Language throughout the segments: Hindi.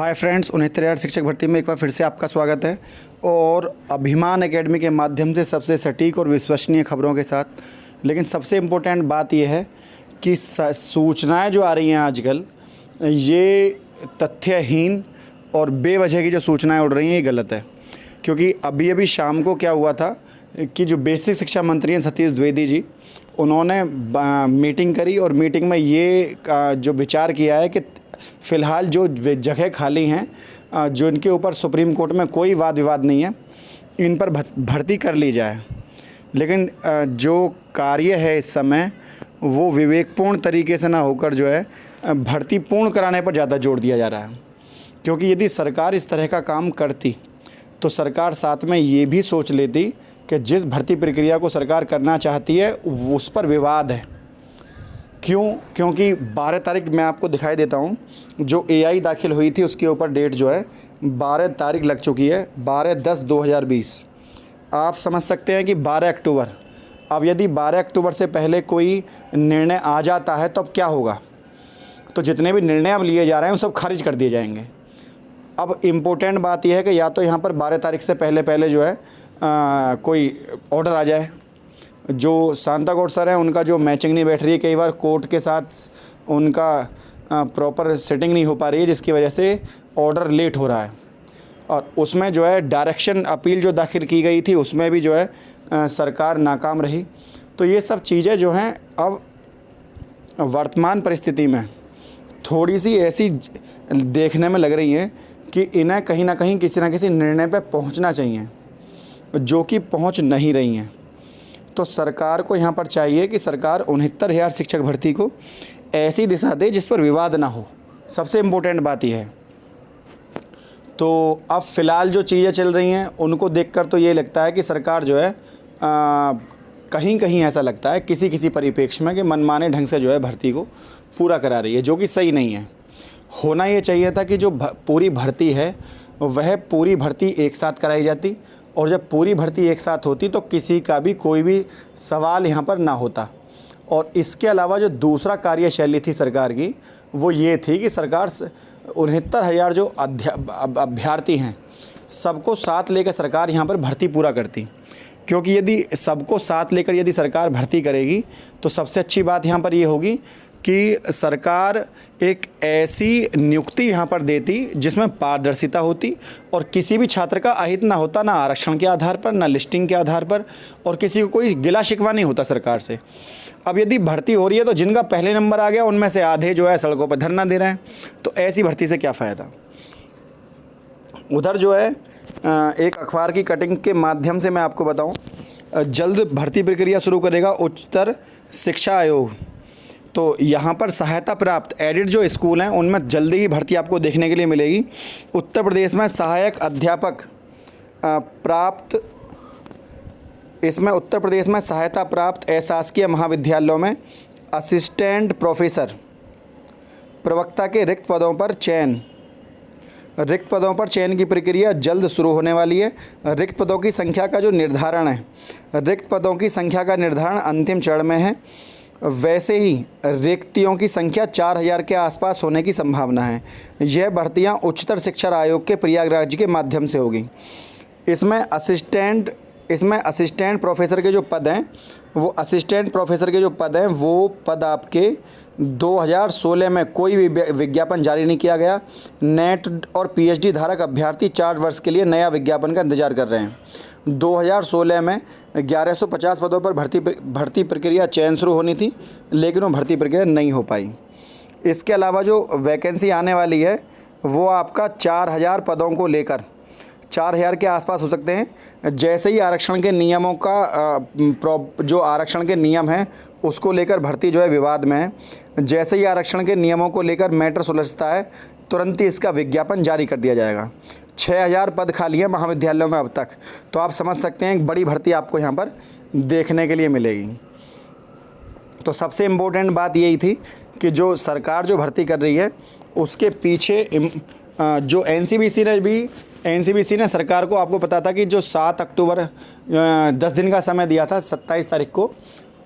हाय फ्रेंड्स, 69,000 शिक्षक भर्ती में एक बार फिर से आपका स्वागत है। और अभिमान एकेडमी के माध्यम से सबसे सटीक और विश्वसनीय खबरों के साथ, लेकिन सबसे इम्पोर्टेंट बात यह है कि सूचनाएं जो आ रही हैं आजकल, ये तथ्यहीन और बेवजह की जो सूचनाएं उड़ रही हैं ये गलत है। क्योंकि अभी शाम को क्या हुआ था कि जो बेसिक शिक्षा मंत्री हैं सतीश द्विवेदी जी, उन्होंने मीटिंग करी और मीटिंग में ये जो विचार किया है कि फ़िलहाल जो जगह खाली हैं, जो इनके ऊपर सुप्रीम कोर्ट में कोई वाद विवाद नहीं है, इन पर भर्ती कर ली जाए। लेकिन जो कार्य है इस समय वो विवेकपूर्ण तरीके से ना होकर जो है भर्ती पूर्ण कराने पर ज़्यादा जोर दिया जा रहा है। क्योंकि यदि सरकार इस तरह का काम करती तो सरकार साथ में ये भी सोच लेती कि जिस भर्ती प्रक्रिया को सरकार करना चाहती है उस पर विवाद है। क्योंकि 12 तारीख मैं आपको दिखाई देता हूँ, जो AI दाखिल हुई थी उसके ऊपर डेट जो है 12 तारीख लग चुकी है, 12/10/2020। आप समझ सकते हैं कि 12 अक्टूबर, अब यदि 12 अक्टूबर से पहले कोई निर्णय आ जाता है तो अब क्या होगा? तो जितने भी निर्णय अब लिए जा रहे हैं वो सब खारिज कर दिए जाएंगे। अब इम्पोर्टेंट बात यह है कि या तो यहाँ पर 12 तारीख से पहले जो है कोई ऑर्डर आ जाए। जो शांता गौड़ सर हैं उनका जो मैचिंग नहीं बैठ रही है, कई बार कोर्ट के साथ उनका प्रॉपर सेटिंग नहीं हो पा रही है, जिसकी वजह से ऑर्डर लेट हो रहा है। और उसमें जो है डायरेक्शन अपील जो दाखिल की गई थी उसमें भी जो है सरकार नाकाम रही। तो ये सब चीज़ें जो हैं अब वर्तमान परिस्थिति में थोड़ी सी ऐसी देखने में लग रही हैं कि इन्हें कहीं ना कहीं किसी न किसी निर्णय पर पहुंचना चाहिए, जो कि पहुंच नहीं रही हैं। तो सरकार को यहाँ पर चाहिए कि सरकार 69,000 शिक्षक भर्ती को ऐसी दिशा दे जिस पर विवाद ना हो। सबसे इम्पोर्टेंट बात यह है। तो अब फ़िलहाल जो चीज़ें चल रही हैं उनको देखकर तो ये लगता है कि सरकार जो है कहीं कहीं ऐसा लगता है किसी परिप्रेक्ष्य में कि मनमाने ढंग से जो है भर्ती को पूरा करा रही है, जो कि सही नहीं है। होना ये चाहिए था कि जो पूरी भर्ती है वह पूरी भर्ती एक साथ कराई जाती, और जब पूरी भर्ती एक साथ होती तो किसी का भी कोई भी सवाल यहाँ पर ना होता। और इसके अलावा जो दूसरा कार्यशैली थी सरकार की वो ये थी कि सरकार 69,000 जो अभ्यर्थी हैं सबको साथ लेकर सरकार यहाँ पर भर्ती पूरा करती। क्योंकि यदि सबको साथ लेकर यदि सरकार भर्ती करेगी तो सबसे अच्छी बात यहाँ पर ये होगी कि सरकार एक ऐसी नियुक्ति यहाँ पर देती जिसमें पारदर्शिता होती और किसी भी छात्र का अहित ना होता, ना आरक्षण के आधार पर, ना लिस्टिंग के आधार पर, और किसी को कोई गिला शिकवा नहीं होता सरकार से। अब यदि भर्ती हो रही है तो जिनका पहले नंबर आ गया उनमें से आधे जो है सड़कों पर धरना दे रहे हैं, तो ऐसी भर्ती से क्या फ़ायदा। उधर जो है एक अखबार की कटिंग के माध्यम से मैं आपको बताऊँ, जल्द भर्ती प्रक्रिया शुरू करेगा उच्चतर शिक्षा आयोग। तो यहाँ पर सहायता प्राप्त एडिड जो स्कूल हैं उनमें जल्दी ही भर्ती आपको देखने के लिए मिलेगी। उत्तर प्रदेश में सहायक अध्यापक प्राप्त, इसमें उत्तर प्रदेश में सहायता प्राप्त अशासकीय महाविद्यालयों में असिस्टेंट प्रोफेसर प्रवक्ता के रिक्त पदों पर चयन की प्रक्रिया जल्द शुरू होने वाली है। रिक्त पदों की संख्या का जो निर्धारण है, रिक्त पदों की संख्या का निर्धारण अंतिम चरण में है। वैसे ही रिक्तियों की संख्या 4,000 के आसपास होने की संभावना है। यह भर्तियां उच्चतर शिक्षा आयोग के प्रयागराज के माध्यम से होगी। इसमें असिस्टेंट प्रोफेसर के जो पद हैं वो पद आपके 2016 में कोई भी विज्ञापन जारी नहीं किया गया। नेट और PhD धारक अभ्यर्थी 4 वर्ष के लिए नया विज्ञापन का इंतजार कर रहे हैं। 2016 में 1150 पदों पर भर्ती प्रक्रिया चयन शुरू होनी थी, लेकिन वो भर्ती प्रक्रिया नहीं हो पाई। इसके अलावा जो वैकेंसी आने वाली है वो आपका 4,000 पदों को लेकर 4,000 के आसपास हो सकते हैं। जैसे ही आरक्षण के नियमों का जो आरक्षण के नियम हैं उसको लेकर भर्ती जो है विवाद में है, जैसे ही आरक्षण के नियमों को लेकर मैटर सुलझता है तुरंत ही इसका विज्ञापन जारी कर दिया जाएगा। 6,000 पद खाली है महाविद्यालयों में अब तक, तो आप समझ सकते हैं एक बड़ी भर्ती आपको यहाँ पर देखने के लिए मिलेगी। तो सबसे इम्पोर्टेंट बात यही थी कि जो सरकार जो भर्ती कर रही है उसके पीछे जो NCBC ने सरकार को, आपको पता था कि जो 7 अक्टूबर 10 दिन का समय दिया था 27 तारीख को,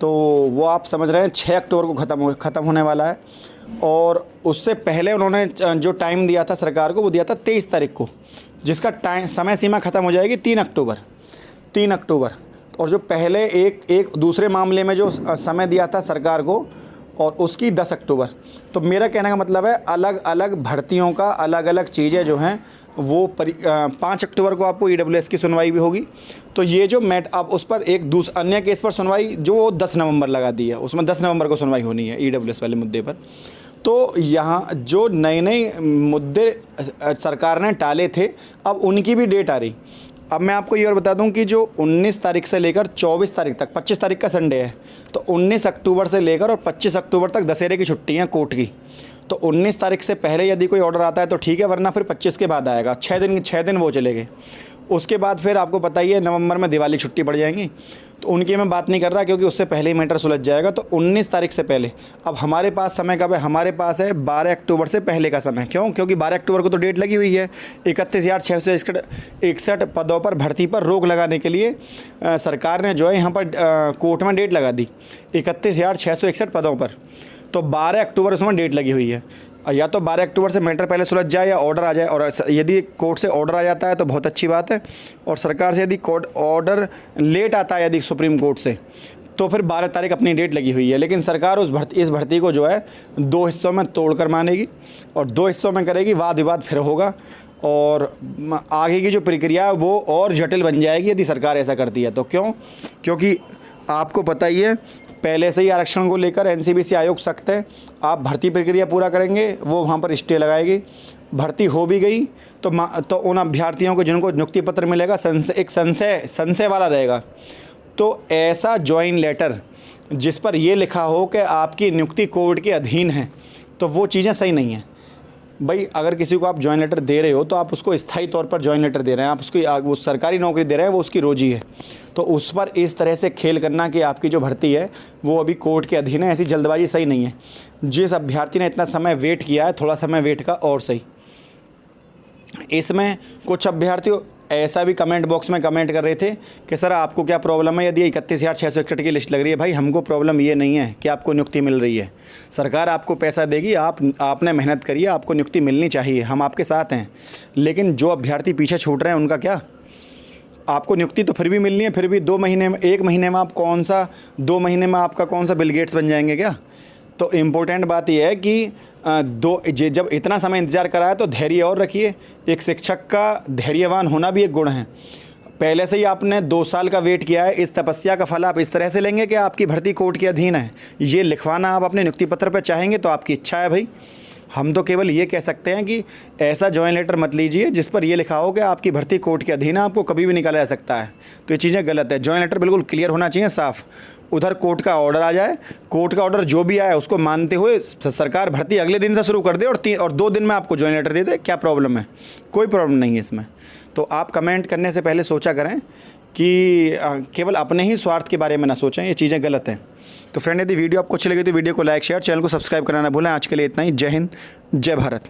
तो वो आप समझ रहे हैं 6 अक्टूबर को ख़त्म होने वाला है। और उससे पहले उन्होंने जो टाइम दिया था सरकार को, वो दिया था 23 तारीख को, जिसका समय सीमा ख़त्म हो जाएगी 3 अक्टूबर। और जो पहले एक दूसरे मामले में जो समय दिया था सरकार को, और उसकी 10 अक्टूबर। तो मेरा कहने का मतलब है अलग अलग भर्तियों का अलग अलग चीज़ें जो हैं वो 5 अक्टूबर को आपको EWS की सुनवाई भी होगी। तो ये जो अब उस पर एक अन्य केस पर सुनवाई जो 10 नवंबर लगा दी है, उसमें 10 नवंबर को सुनवाई होनी है EWS वाले मुद्दे पर। तो यहाँ जो नए मुद्दे सरकार ने टाले थे, अब उनकी भी डेट आ रही। अब मैं आपको ये और बता दूं कि जो 19 तारीख से लेकर 24 तारीख तक, 25 तारीख का संडे है, तो 19 अक्टूबर से लेकर और 25 अक्टूबर तक दशहरे की छुट्टी हैं कोर्ट की। तो 19 तारीख से पहले यदि कोई ऑर्डर आता है तो ठीक है, वरना फिर 25 के बाद आएगा। 6 दिन वो चलेंगे। उसके बाद फिर आपको पता ही है नवंबर में दिवाली छुट्टी पड़ जाएंगी, तो उनकी मैं बात नहीं कर रहा क्योंकि उससे पहले ही मैटर सुलझ जाएगा। तो 19 तारीख से पहले अब हमारे पास समय कब है? हमारे पास है 12 अक्टूबर से पहले का समय। क्यों? क्योंकि 12 अक्टूबर को तो डेट लगी हुई है। 31,661 पदों पर भर्ती पर रोक लगाने के लिए सरकार ने जो है यहाँ पर कोर्ट में डेट लगा दी 31,661 पदों पर। तो 12 अक्टूबर उसमें डेट लगी हुई है। या तो 12 अक्टूबर से मैटर पहले सुलझ जाए या ऑर्डर आ जाए। और यदि कोर्ट से ऑर्डर आ जाता है तो बहुत अच्छी बात है, और सरकार से यदि कोर्ट ऑर्डर लेट आता है यदि सुप्रीम कोर्ट से, तो फिर 12 तारीख अपनी डेट लगी हुई है। लेकिन सरकार इस भर्ती को जो है 2 हिस्सों में तोड़कर मानेगी और 2 हिस्सों में करेगी। वाद विवाद फिर होगा और आगे की जो प्रक्रिया है वो और जटिल बन जाएगी यदि सरकार ऐसा करती है तो। क्यों? क्योंकि आपको पता ही है पहले से ही आरक्षण को लेकर NCBC आयोग सख्त है। आप भर्ती प्रक्रिया पूरा करेंगे, वो वहाँ पर स्टे लगाएगी। भर्ती हो भी गई तो उन अभ्यर्थियों को जिनको नियुक्ति पत्र मिलेगा एक संशय वाला रहेगा। तो ऐसा ज्वाइन लेटर जिस पर ये लिखा हो कि आपकी नियुक्ति कोर्ट के अधीन है, तो वो चीज़ें सही नहीं हैं। भाई अगर किसी को आप ज्वाइन लेटर दे रहे हो तो आप उसको स्थायी तौर पर ज्वाइन लेटर दे रहे हैं, आप उसकी वो सरकारी नौकरी दे रहे हैं, वो उसकी रोजी है। तो उस पर इस तरह से खेल करना कि आपकी जो भर्ती है वो अभी कोर्ट के अधीन है, ऐसी जल्दबाजी सही नहीं है। जिस अभ्यर्थी ने इतना समय वेट किया है, थोड़ा समय वेट का और सही। इसमें कुछ अभ्यर्थी ऐसा भी कमेंट बॉक्स में कमेंट कर रहे थे कि सर आपको क्या प्रॉब्लम है यदि 31,661 की लिस्ट लग रही है। भाई हमको प्रॉब्लम ये नहीं है कि आपको नियुक्ति मिल रही है, सरकार आपको पैसा देगी, आपने मेहनत करिए, आपको नियुक्ति मिलनी चाहिए, हम आपके साथ हैं। लेकिन जो अभ्यर्थी पीछे छूट रहे हैं उनका क्या? आपको नियुक्ति तो फिर भी मिलनी है, फिर भी 2 महीने में 1 महीने में आप 2 महीने में आपका कौन सा बिल गेट्स बन जाएंगे क्या? तो इम्पोर्टेंट बात यह है कि जब इतना समय इंतज़ार करा है तो धैर्य और रखिए। एक शिक्षक का धैर्यवान होना भी एक गुण है। पहले से ही आपने 2 साल का वेट किया है, इस तपस्या का फल आप इस तरह से लेंगे कि आपकी भर्ती कोर्ट के अधीन है। ये लिखवाना आप अपने नियुक्ति पत्र पर चाहेंगे तो आपकी इच्छा है भाई। हम तो केवल ये कह सकते हैं कि ऐसा ज्वाइन लेटर मत लीजिए जिस पर यह लिखा हो कि आपकी भर्ती कोर्ट के अधीन है, आपको कभी भी निकाला जा सकता है। तो ये चीज़ें गलत है। ज्वाइन लेटर बिल्कुल क्लियर होना चाहिए, साफ़। उधर कोर्ट का ऑर्डर आ जाए, कोर्ट का ऑर्डर जो भी आए उसको मानते हुए सरकार भर्ती अगले दिन से शुरू कर दे और 2 दिन में आपको ज्वाइन लेटर दे दे। क्या प्रॉब्लम है? कोई प्रॉब्लम नहीं है इसमें। तो आप कमेंट करने से पहले सोचा करें कि केवल अपने ही स्वार्थ के बारे में ना सोचें, ये चीज़ें गलत हैं। तो फ्रेंड, यदि वीडियो आपको अच्छी लगी तो वीडियो को लाइक शेयर, चैनल को सब्सक्राइब करना ना भूलें। आज के लिए इतना ही। जय हिंद, जय भारत।